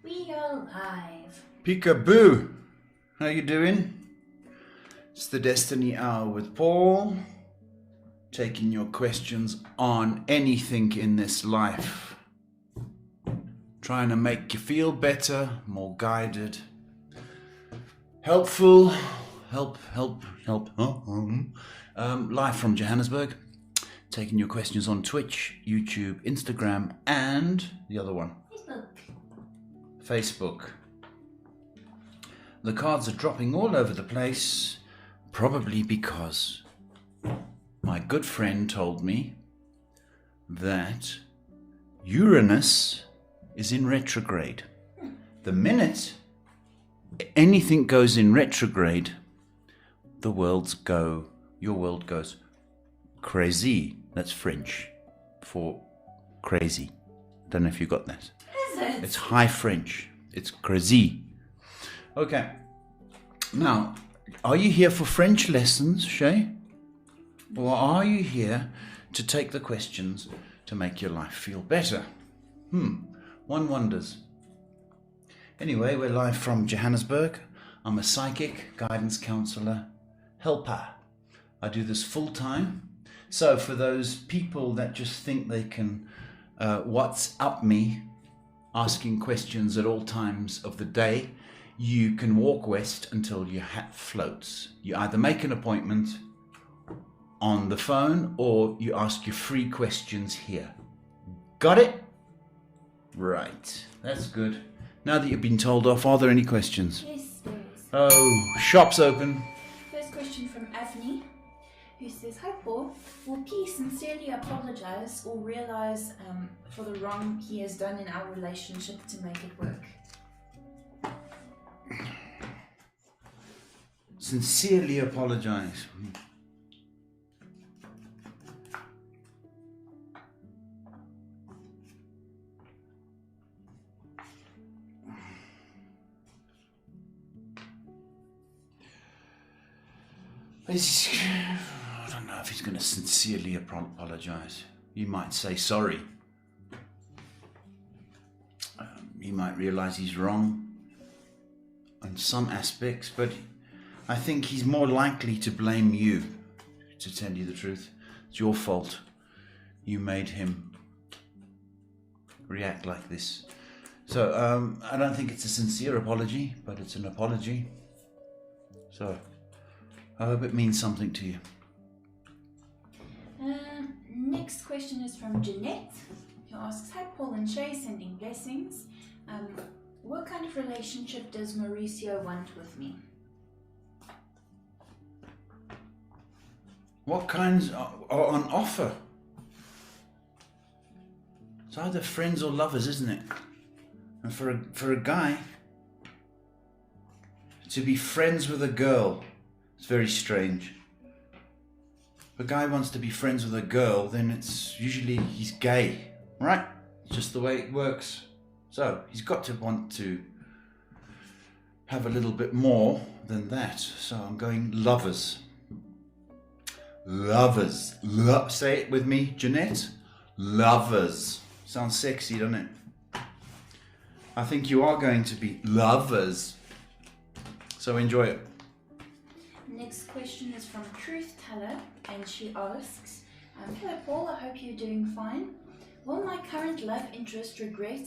We are live. Peekaboo! How you doing? It's the Destiny Hour with Paul, taking your questions on anything in this life. Trying to make you feel better, more guided, helpful, help. Live from Johannesburg, taking your questions on Twitch, YouTube, Instagram, and the other one, Facebook. The cards are dropping all over the place, probably because my good friend told me that Uranus is in retrograde. The minute anything goes in retrograde, your world goes crazy. That's French for crazy. Don't know if you got that. Is it? It's high French. It's crazy. Okay. Now, are you here for French lessons, Shay? Or are you here to take the questions to make your life feel better? One wonders. Anyway, we're live from Johannesburg. I'm a psychic, guidance counselor, helper. I do this full time. So for those people that just think they can WhatsApp me, asking questions at all times of the day, you can walk west until your hat floats. You either make an appointment on the phone or you ask your free questions here. Got it? Right, that's good. Now that you've been told off, are there any questions? Yes, there is. Oh, shop's open. First question from Avni, who says, "Hi Paul, will P sincerely apologize or realize for the wrong he has done in our relationship to make it work?" Sincerely apologize. I don't know if he's going to sincerely apologize. He might say sorry. He might realize he's wrong in some aspects, but I think he's more likely to blame you, to tell you the truth. It's your fault. You made him react like this. So I don't think it's a sincere apology, but it's an apology. So I hope it means something to you. Next question is from Jeanette, who asks, "Hi Paul and Shay, sending blessings. What kind of relationship does Mauricio want with me?" What kinds are on offer? It's either friends or lovers, isn't it? And for a guy to be friends with a girl, it's very strange. If a guy wants to be friends with a girl, then it's usually he's gay, right? It's just the way it works. So he's got to want to have a little bit more than that. So I'm going lovers. Lovers. Say it with me, Jeanette. Lovers. Sounds sexy, doesn't it? I think you are going to be lovers. So enjoy it. Next question is from Truth Teller, and she asks, "Hello Paul, I hope you're doing fine. Will my current love interest regret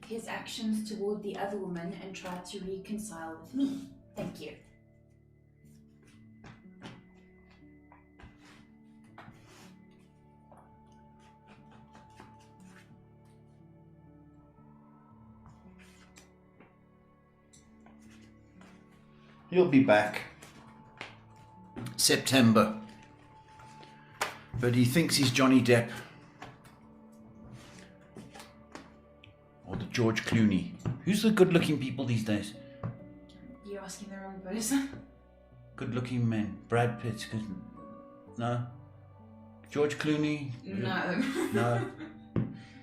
his actions toward the other woman and try to reconcile with me? Thank you." He'll be back. September. But he thinks he's Johnny Depp. Or the George Clooney. Who's the good-looking people these days? You're asking the wrong person. Good-looking men. Brad Pitt. No? George Clooney? No. No.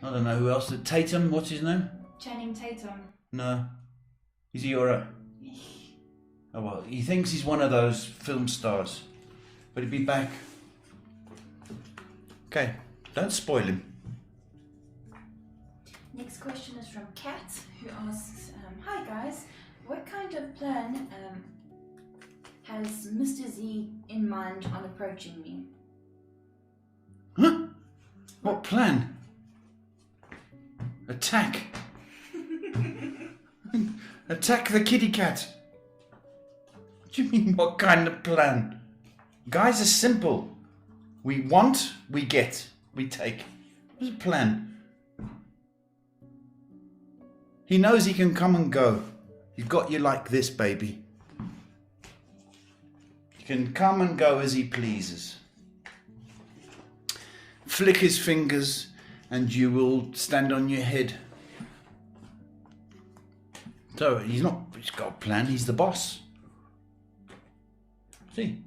I don't know who else. Tatum, what's his name? Channing Tatum. No. Is he alright? Oh well, he thinks he's one of those film stars. But he'll be back. Okay, don't spoil him. Next question is from Kat, who asks, hi guys, what kind of plan has Mr. Z in mind on approaching me? Huh? What plan? Attack. Attack the kitty cat. What do you mean, what kind of plan? Guys are simple. We want, we get, we take. What's a plan? He knows he can come and go. He's got you like this, baby. He can come and go as he pleases. Flick his fingers and you will stand on your head. So he's got a plan, he's the boss. See?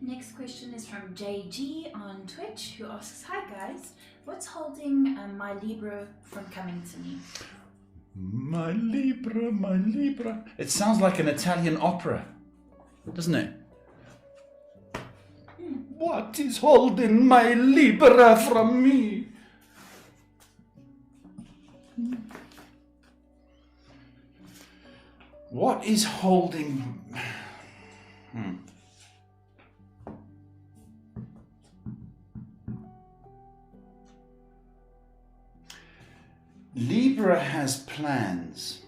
Next question is from JG on Twitch, who asks, hi guys, what's holding my Libra from coming to me? My Libra, my Libra. It sounds like an Italian opera, doesn't it? What is holding my Libra from me? What is holding... Libra has plans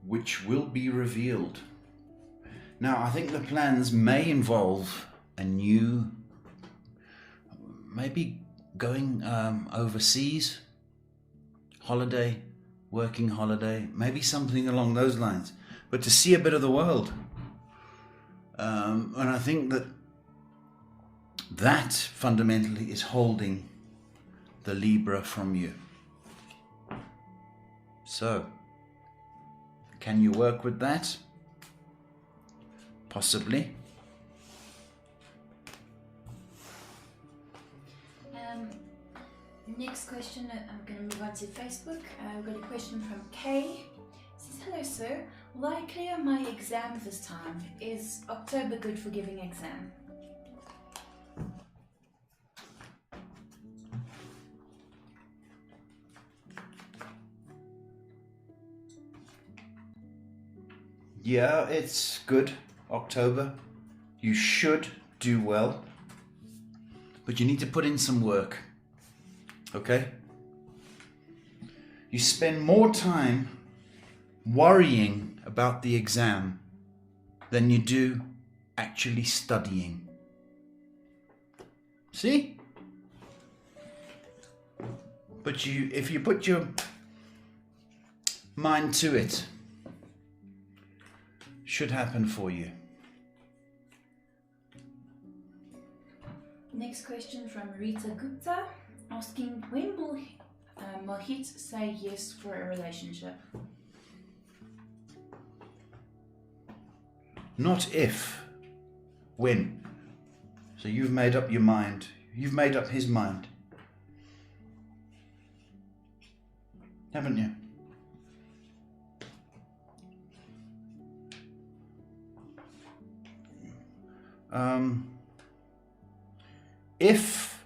which will be revealed. Now, I think the plans may involve a new, maybe going overseas, holiday, working holiday, maybe something along those lines, but to see a bit of the world. And I think that fundamentally is holding the Libra from you. So, can you work with that? Possibly. Next question, I'm going to move on to Facebook. We've got a question from Kay. It says, hello sir, will I clear my exam this time? Is October good for giving exam? Yeah, it's good, October. You should do well. But you need to put in some work. Okay? You spend more time worrying about the exam than you do actually studying. See? But if you put your mind to it, should happen for you. Next question from Rita Gupta, asking, when will Mohit say yes for a relationship? Not if, when. So you've made up your mind. You've made up his mind. Haven't you? If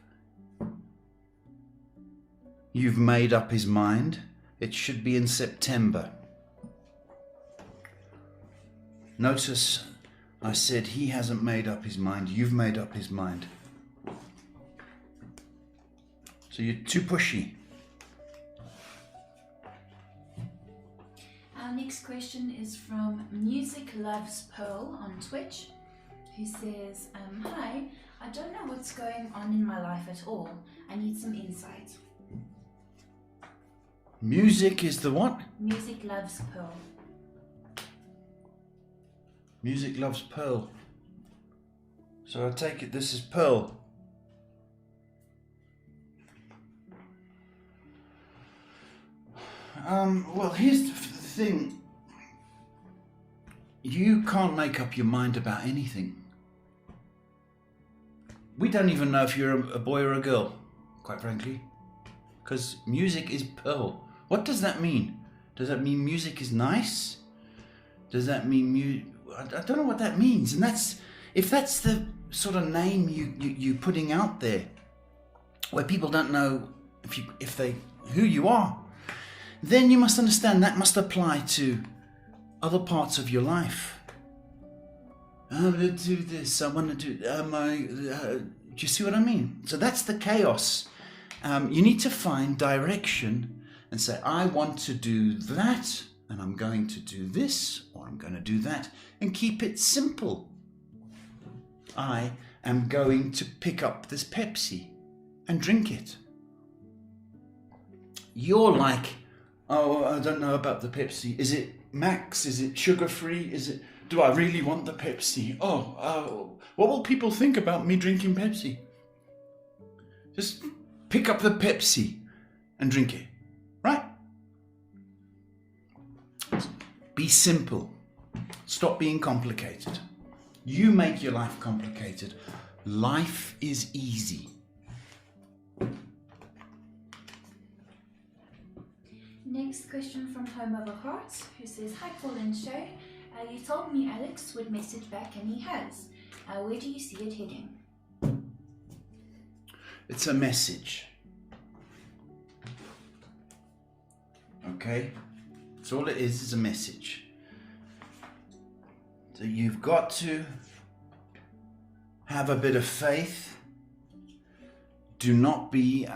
you've made up his mind, it should be in September. Notice I said he hasn't made up his mind, you've made up his mind. So you're too pushy. Our next question is from Music Loves Pearl on Twitch, who says, hi, I don't know what's going on in my life at all. I need some insight. Music is the what? Music Loves Pearl. Music loves Pearl. So I take it this is Pearl. Well, here's the thing. You can't make up your mind about anything. We don't even know if you're a boy or a girl, quite frankly. Because music is Pearl. What does that mean? Does that mean music is nice? Does that mean I don't know what that means. And if that's the sort of name you're putting out there, where people don't know who you are, then you must understand that must apply to other parts of your life. I'm going to do this. I want to do. Do you see what I mean? So that's the chaos. You need to find direction and say, I want to do that, and I'm going to do this, or I'm going to do that, and keep it simple. I am going to pick up this Pepsi and drink it. You're like, oh, I don't know about the Pepsi. Is it Max? Is it sugar-free? Do I really want the Pepsi? What will people think about me drinking Pepsi? Just pick up the Pepsi and drink it, right? Be simple. Stop being complicated. You make your life complicated. Life is easy. Next question from Home of a Heart, who says, hi Paul and Shay. You told me Alex would message back, and he has. Where do you see it heading? It's a message. Okay? That's all it is a message. So you've got to have a bit of faith. Do not be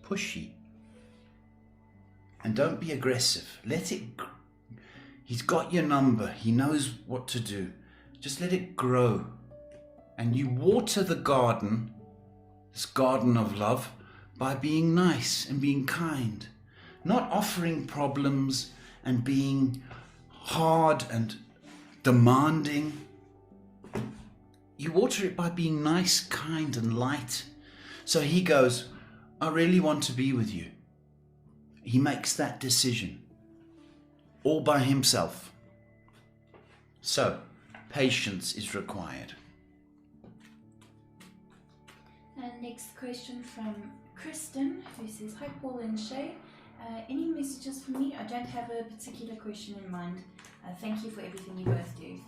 pushy. And don't be aggressive. He's got your number. He knows what to do. Just let it grow. And you water the garden, this garden of love, by being nice and being kind. Not offering problems and being hard and demanding. You water it by being nice, kind, and light. So he goes, I really want to be with you. He makes that decision all by himself. So, patience is required. And next question from Kristin, who says, hi Paul and Shay. Any messages for me? I don't have a particular question in mind. Thank you for everything you both do.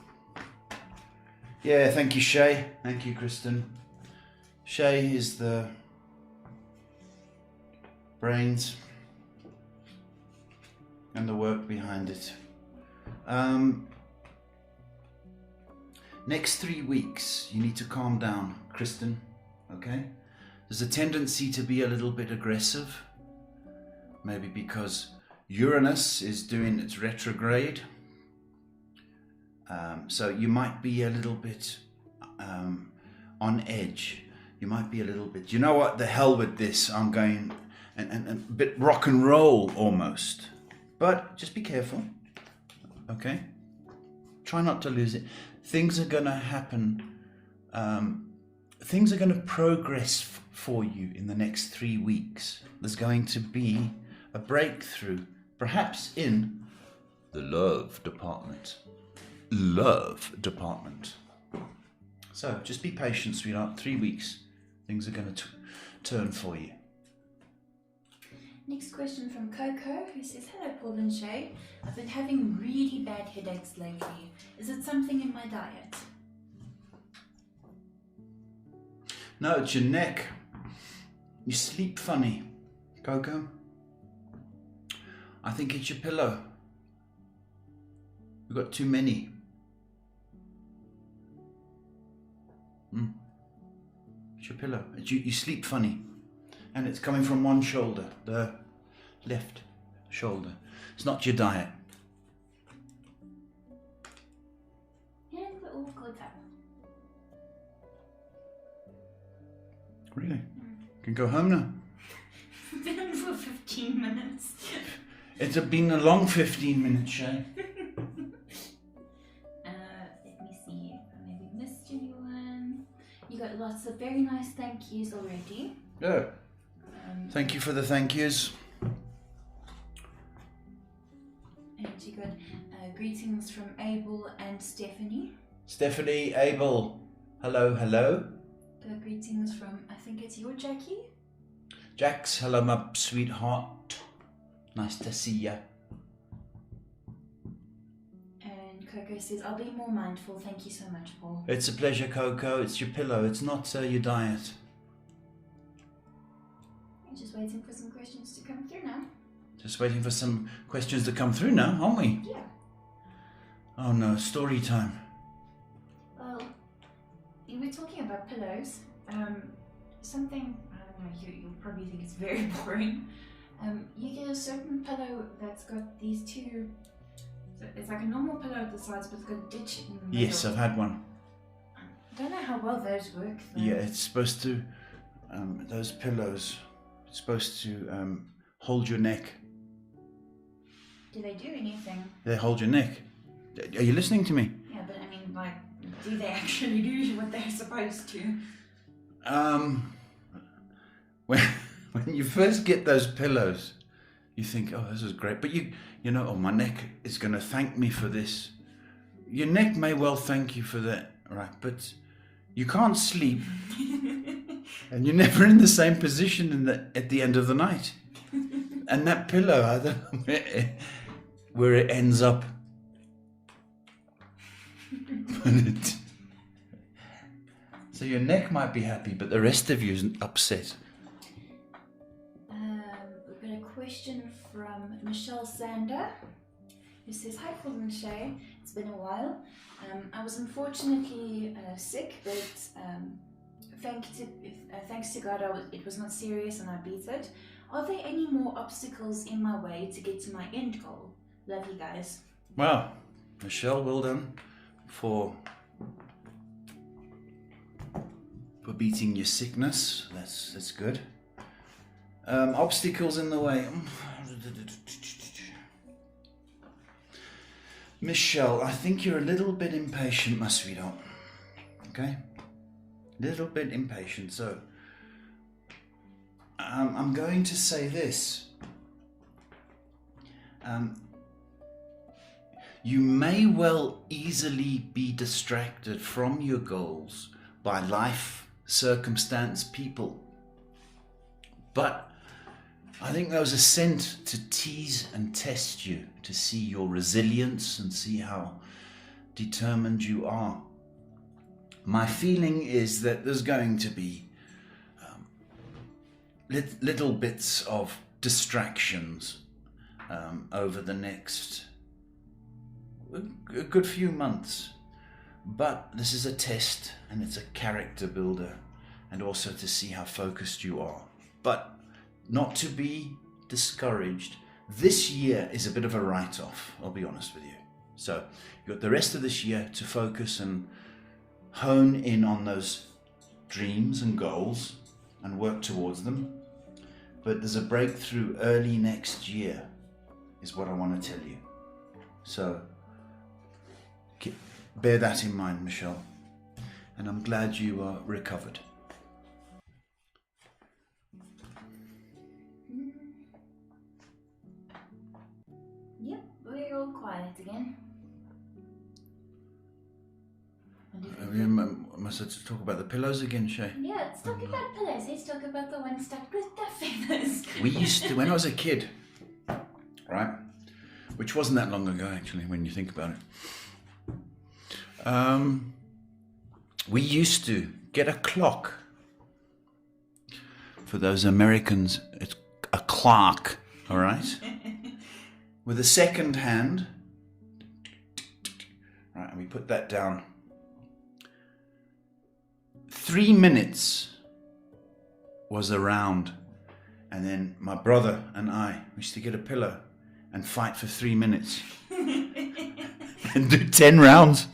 Yeah, thank you, Shay. Thank you, Kristin. Shay is the brains and the work behind it. Next 3 weeks, you need to calm down, Kristin, okay? There's a tendency to be a little bit aggressive, maybe because Uranus is doing its retrograde. So you might be a little bit on edge. You might be a little bit, you know what, the hell with this, I'm going, and a bit rock and roll almost. But just be careful, okay? Try not to lose it. Things are going to happen. Things are going to progress for you in the next 3 weeks. There's going to be a breakthrough, perhaps in the love department. So just be patient, sweetheart. 3 weeks. Things are going to turn for you. Next question from Coco, who says, hello Paul and Shay. I've been having really bad headaches lately. Is it something in my diet? No, it's your neck. You sleep funny, Coco. I think it's your pillow. You've got too many. It's your pillow. You sleep funny. And it's coming from one shoulder, the left shoulder. It's not your diet. And we're all good up. Really? Can go home now. Been on for 15 minutes. It's been a long 15 minutes, Shay. Let me see if I maybe missed anyone. You got lots of very nice thank yous already. Yeah. Thank you for the thank yous. And you got greetings from Abel and Stephanie. Stephanie, Abel, hello, hello. Greetings from, I think it's your Jackie. Jax, hello my sweetheart. Nice to see ya. And Coco Coco says, I'll be more mindful. Thank you so much, Paul. It's a pleasure, Coco. It's your pillow. It's not your diet. I'm just waiting for some questions to come through now. Just waiting for some questions to come through now, aren't we? Yeah. Oh no, story time. Well, we're talking about pillows. Something, I don't know, you'll probably think it's very boring. You get a certain pillow that's got these two, so it's like a normal pillow at the sides, but it's got a ditch in the middle. Yes, I've had one. I don't know how well those work, though. Yeah, it's supposed to, those pillows, it's supposed to hold your neck. Do they do anything? They hold your neck. Are you listening to me? Yeah, but I mean, like, do they actually do what they're supposed to? When you first get those pillows, you think, oh, this is great. But you know, oh, my neck is going to thank me for this. Your neck may well thank you for that, right? But you can't sleep, and you're never in the same position at the end of the night. And that pillow, I don't know where it ends up. So your neck might be happy, but the rest of you is upset. We've got a question from Michelle Sander, who says, hi Paul and Shay, it's been a while. I was unfortunately sick, but thanks to God it was not serious and I beat it. Are there any more obstacles in my way to get to my end goal? Love you guys. Wow, Michelle, well done for beating your sickness. That's good. Obstacles in the way. Michelle, I think you're a little bit impatient, my sweetheart. Okay? Little bit impatient. So, I'm going to say this. You may well easily be distracted from your goals by life, circumstance, people. But I think those are sent to tease and test you, to see your resilience and see how determined you are. My feeling is that there's going to be little bits of distractions over the next a good few months. But this is a test and it's a character builder, and also to see how focused you are. But not to be discouraged. This year is a bit of a write-off, I'll be honest with you. So you've got the rest of this year to focus and hone in on those dreams and goals and work towards them. But there's a breakthrough early next year, is what I want to tell you. So bear that in mind, Michelle. And I'm glad you are recovered. Yep, we're all quiet again. Must I talk about the pillows again, Shay? Yeah, let's talk about pillows. Let's talk about the ones stuck with the feathers. We used to, when I was a kid, right? Which wasn't that long ago, actually, when you think about it. We used to get a clock. For those Americans, it's a clock, all right? With a second hand. Right, and we put that down. 3 minutes was around, and then my brother and I used to get a pillow and fight for 3 minutes and do 10 rounds.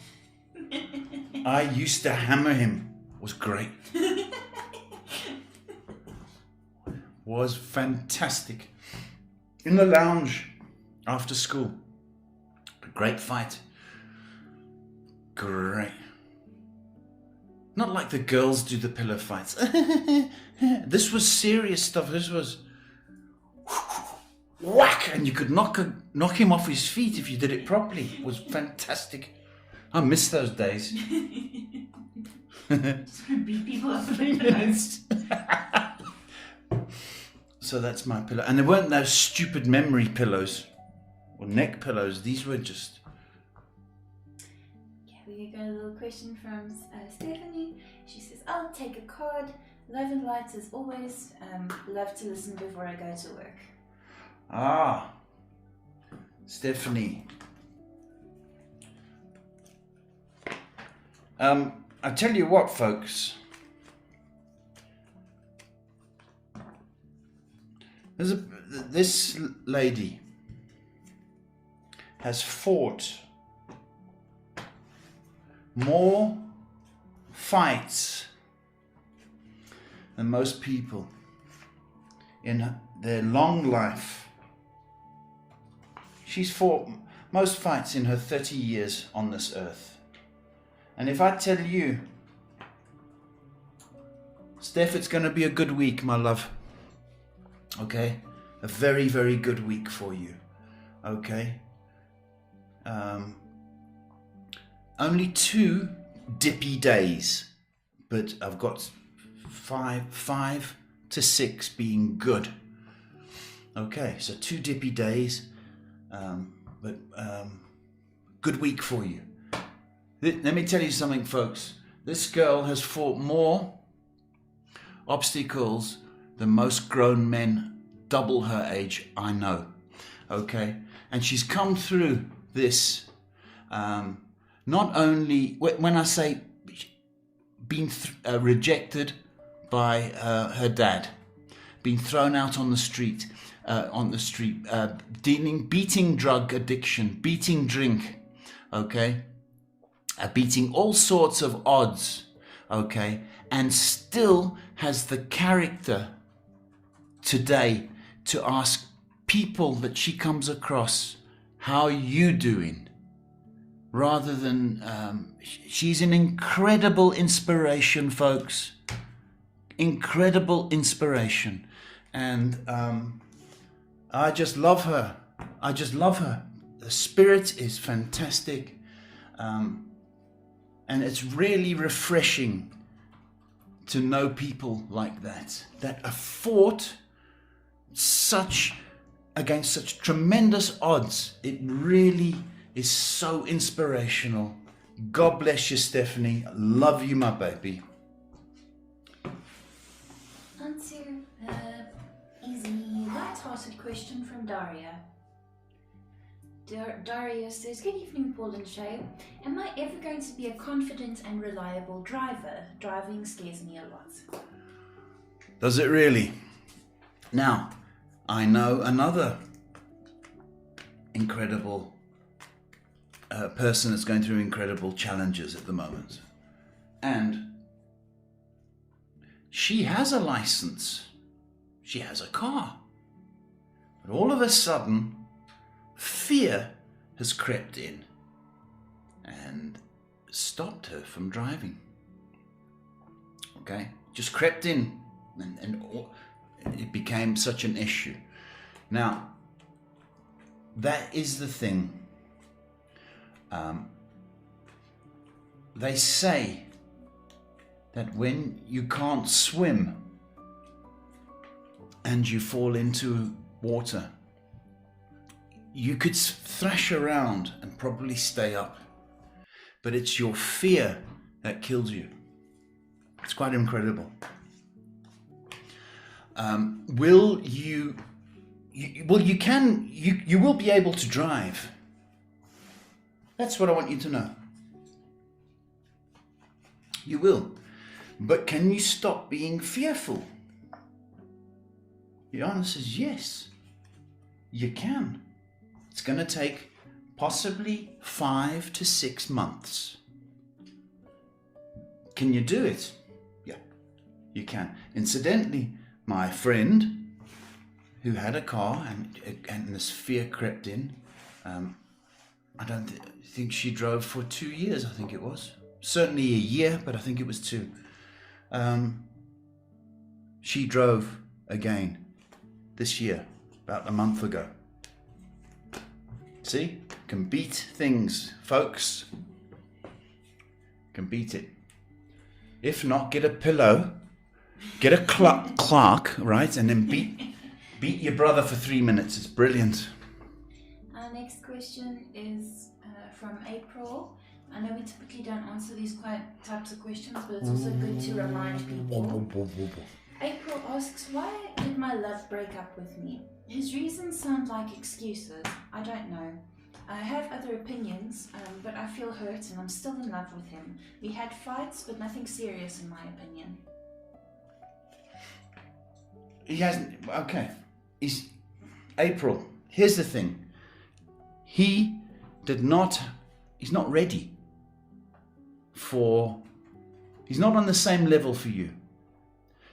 I used to hammer him. It was great. Was fantastic. In the lounge after school. Great fight. Great. Not like the girls do the pillow fights. This was serious stuff. This was whack, and you could knock him off his feet if you did it properly. It was fantastic. I miss those days. Just gonna beat people up for 3 minutes. So that's my pillow. And there weren't those stupid memory pillows or neck pillows. These were just... we got a little question from Stephanie. She says, I'll take a card. Love and light as always. Love to listen before I go to work. Ah, Stephanie. I tell you what, folks. This lady has fought more fights than most people in their long life. She's fought most fights in her 30 years on this earth. And if I tell you, Steph, it's going to be a good week, my love. Okay? A very, very good week for you. Okay? Only 2 dippy days, but I've got 5 to 6 being good. Okay, so 2 dippy days, but good week for you. Let me tell you something, folks. This girl has fought more obstacles than most grown men double her age I know. Okay, and she's come through this. Not only when I say being rejected by her dad, being thrown out on the street, beating drug addiction, beating drink, okay, beating all sorts of odds, okay, and still has the character today to ask people that she comes across, how are you doing? Rather than, she's an incredible inspiration, folks. Incredible inspiration. And I just love her. I just love her. The spirit is fantastic. And it's really refreshing to know people like that have fought against such tremendous odds. It really is so inspirational. God bless you, Stephanie. I love you, my baby. On to easy, light-hearted question from Daria. Daria says, good evening, Paul and Shay. Am I ever going to be a confident and reliable driver? Driving scares me a lot. Does it really? Now, I know another incredible person that's going through incredible challenges at the moment. And she has a license. She has a car. But all of a sudden, fear has crept in and stopped her from driving. Okay? Just crept in and it became such an issue. Now, that is the thing. They say that when you can't swim and you fall into water, you could thrash around and probably stay up, but it's your fear that kills you. It's quite incredible. You will be able to drive. That's what I want you to know. You will. But can you stop being fearful? The answer is yes. You can. It's going to take possibly 5 to 6 months. Can you do it? Yeah, you can. Incidentally, my friend who had a car and this fear crept in, I don't think she drove for 2 years, I think it was. Certainly a year, but I think it was 2. She drove again this year, about a month ago. See? Can beat things, folks. Can beat it. If not, get a pillow, get a clock, right? And then beat your brother for 3 minutes. It's brilliant. Our next question is from April. I know we typically don't answer these types of questions, but it's also good to remind people. April asks, why did my love break up with me? His reasons sound like excuses. I don't know. I have other opinions, but I feel hurt and I'm still in love with him. We had fights, but nothing serious in my opinion. He hasn't. Okay. April, here's the thing. He's not ready he's not on the same level for you.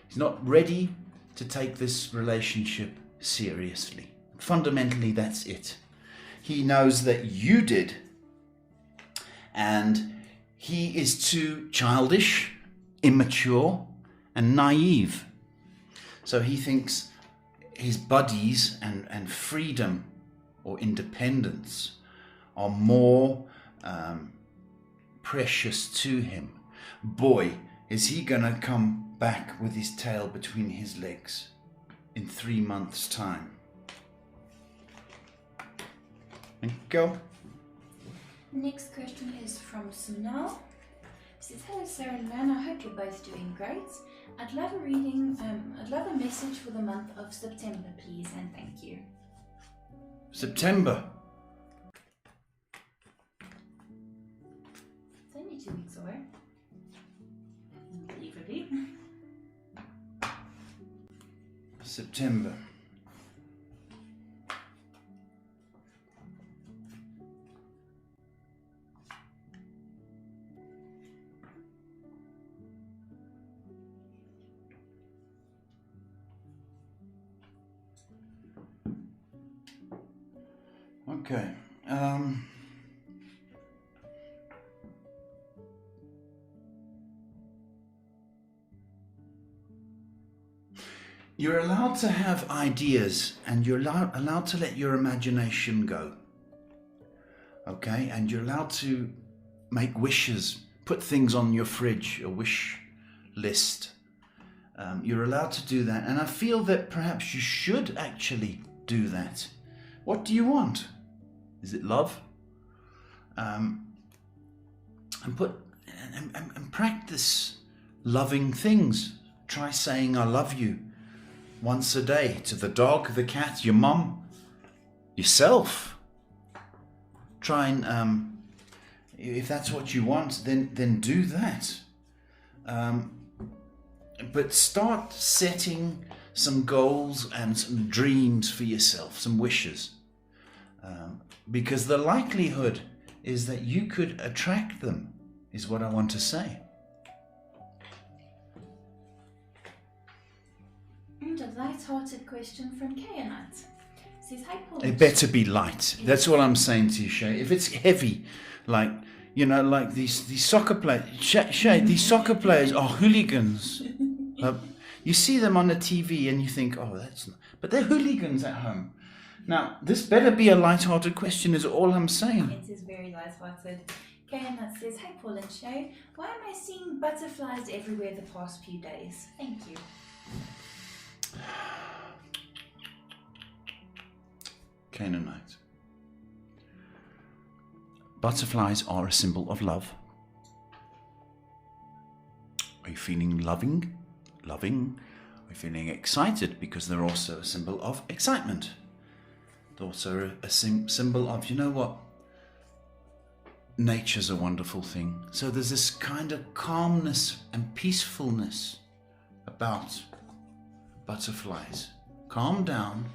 He's not ready to take this relationship seriously. Fundamentally, that's it. He knows that you did, and he is too childish, immature, and naive. So he thinks his buddies and freedom or independence are more precious to him. Boy, is he going to come back with his tail between his legs in 3 months' time. And go. Next question is from Sunal. It says, hello Sarah and Van, I hope you're both doing great. I'd love a reading, I'd love a message for the month of September, please, and thank you. September. It's only 2 weeks away. Unbelievably. September. Okay. You're allowed to have ideas, and you're allowed to let your imagination go. Okay? And you're allowed to make wishes, put things on your fridge, a wish list. You're allowed to do that. And I feel that perhaps you should actually do that. What do you want? Is it love? And practice loving things. Try saying I love you once a day to the dog, the cat, your mum, yourself. Try and if that's what you want, then do that. But start setting some goals and some dreams for yourself, some wishes. Because the likelihood is that you could attract them, is what I want to say. And a light-hearted question from Kayanat. Says, hi Paul. It better be light. That's what I'm saying to you, Shay. If it's heavy, like, you know, like these soccer players, Shay, these soccer players are hooligans. You see them on the TV and you think, oh, that's not, but they're hooligans at home. Now, this better be a light-hearted question, is all I'm saying. It is very light-hearted. Kayanat says, hey Paul and Shay, why am I seeing butterflies everywhere the past few days? Thank you. Canaanite. Butterflies are a symbol of love. Are you feeling loving? Are you feeling excited? Because they're also a symbol of excitement. They're also a symbol of, you know what? Nature's a wonderful thing. So there's this kind of calmness and peacefulness about butterflies. Calm down.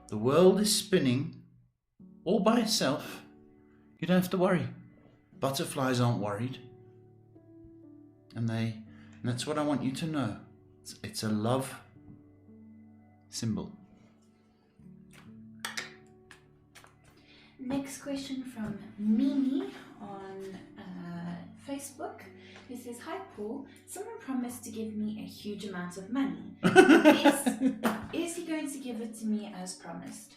The world is spinning all by itself. You don't have to worry. Butterflies aren't worried. And that's what I want you to know. It's a love symbol. Next question from Mimi on Facebook, who says, hi Paul, someone promised to give me a huge amount of money. Is he going to give it to me as promised?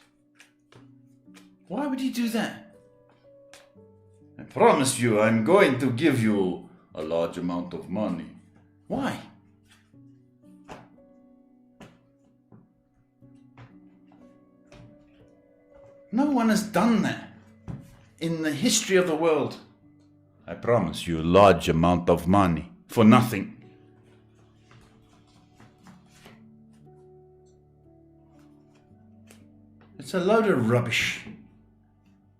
Why would he do that? I promise you I'm going to give you a large amount of money. Why? No one has done that in the history of the world. I promise you a large amount of money for nothing. It's a load of rubbish.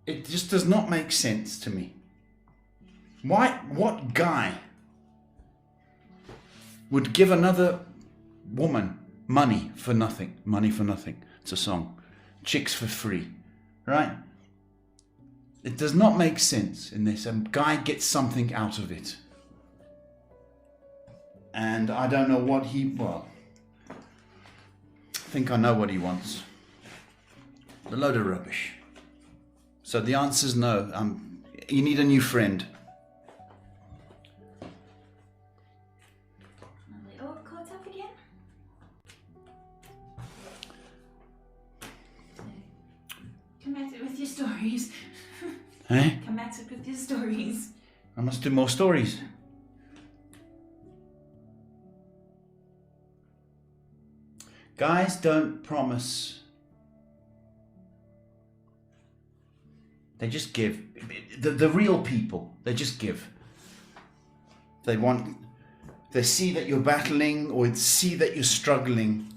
It just does not make sense to me. What guy would give another woman money for nothing? Money for nothing. It's a song. Chicks for free. Right? It does not make sense in this. A guy gets something out of it. And I don't know what I think I know what he wants. A load of rubbish. So the answer is no. You need a new friend. Are they all caught up again? Come at it with your stories. Eh? Come at it with your stories. I must do more stories. Guys don't promise. They just give. The real people, they just give. They see that you're battling or see that you're struggling.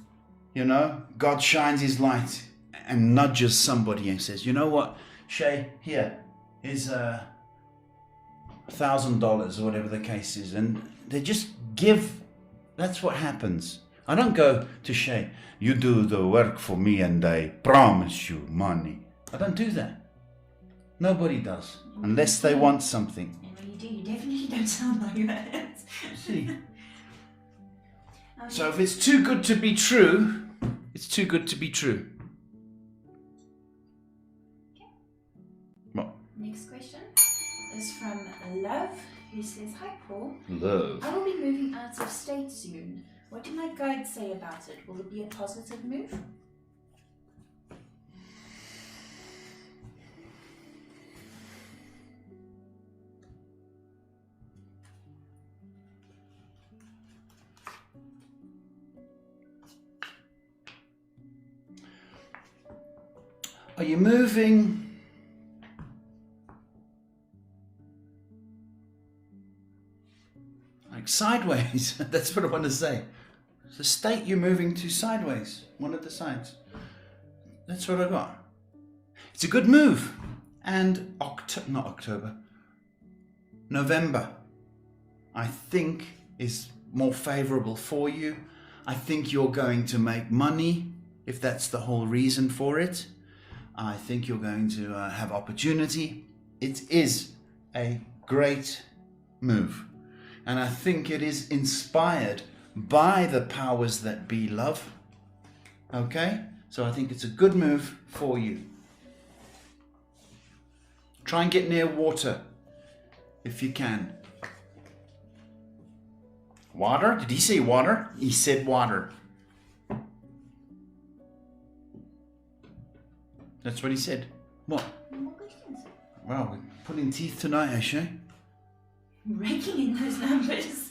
You know, God shines his light and nudges somebody and says, you know what, Shay, here's $1,000 or whatever the case is. And they just give. That's what happens. I don't go to Shay, you do the work for me and I promise you money. I don't do that. Nobody does, unless they want something. And when you do, you definitely don't sound like that. See? So if it's too good to be true, it's too good to be true. Okay. What? Next question is from Love, who says, hi Paul. Love. I will be moving out of state soon. What do my guides say about it? Will it be a positive move? Are you moving? Like sideways? That's what I want to say. The state you're moving to sideways, one of the sides. That's what I got. It's a good move. And November, I think is more favorable for you. I think you're going to make money, if that's the whole reason for it. I think you're going to have opportunity. It is a great move. And I think it is inspired by the powers that be, love. Okay? So I think it's a good move for you. Try and get near water if you can. Water? Did he say water? He said water. That's what he said. What? More questions? Wow, we're pulling teeth tonight, Ashay. Raking in those numbers.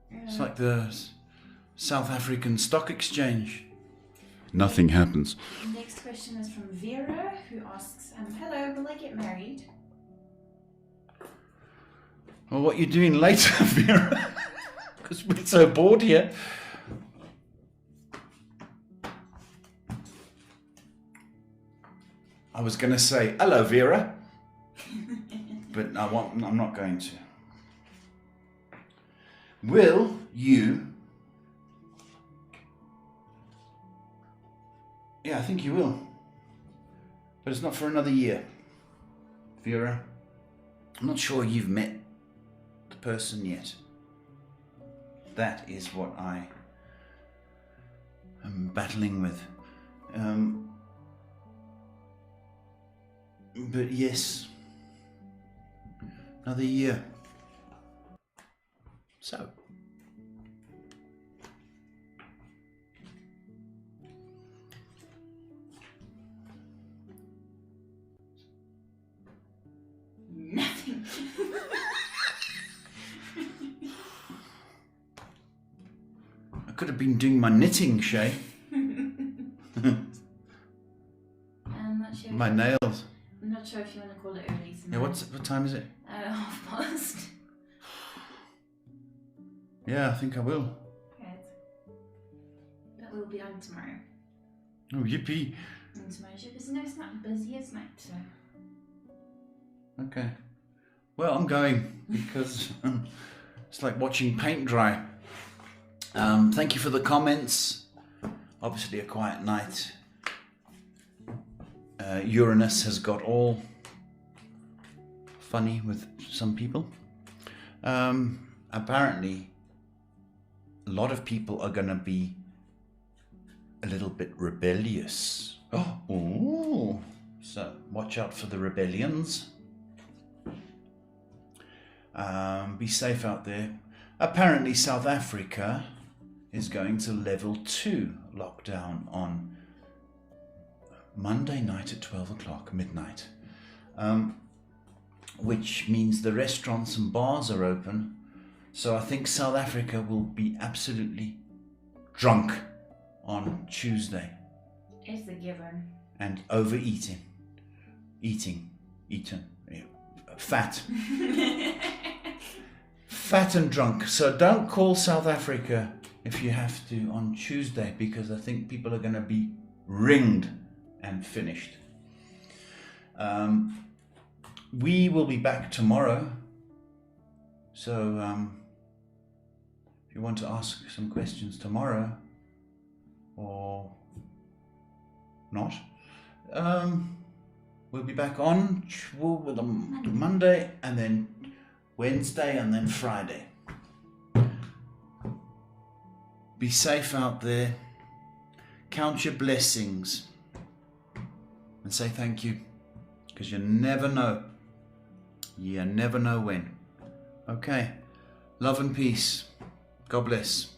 It's like the South African Stock Exchange. Nothing happens. The next question is from Vera, who asks, hello, will I get married? Well, what are you doing later, Vera? Because we're so bored here. I was going to say, hello, Vera. But I'm not going to. Will you? Yeah, I think you will. But it's not for another year, Vera. I'm not sure you've met the person yet. That is what I am battling with. But yes, another year. So. Nothing. I could have been doing my knitting, Shay. I'm not sure. My nails. I'm not not sure if you want to call it early tonight. Yeah, what time is it? 1:30. Yeah, I think I will. Good. But we'll be on tomorrow. Oh, yippee. And tomorrow's your busy. No, it's not busy, it's night. So. Okay. Well, I'm going because it's like watching paint dry. Thank you for the comments. Obviously a quiet night. Uranus has got all funny with some people. Apparently, a lot of people are going to be a little bit rebellious. Oh, so watch out for the rebellions. Be safe out there. Apparently, South Africa is going to level 2 lockdown on Monday night at 12 o'clock, midnight. Which means the restaurants and bars are open. So I think South Africa will be absolutely drunk on Tuesday. It's a given. And overeating. Eaten. Yeah. Fat. Fat and drunk. So don't call South Africa if you have to on Tuesday, because I think people are going to be ringed and finished. We will be back tomorrow. So if you want to ask some questions tomorrow or not, we'll be back on Monday and then Wednesday and then Friday. Be safe out there. Count your blessings and say thank you, because you never know. You never know when. Okay. Love and peace. God bless.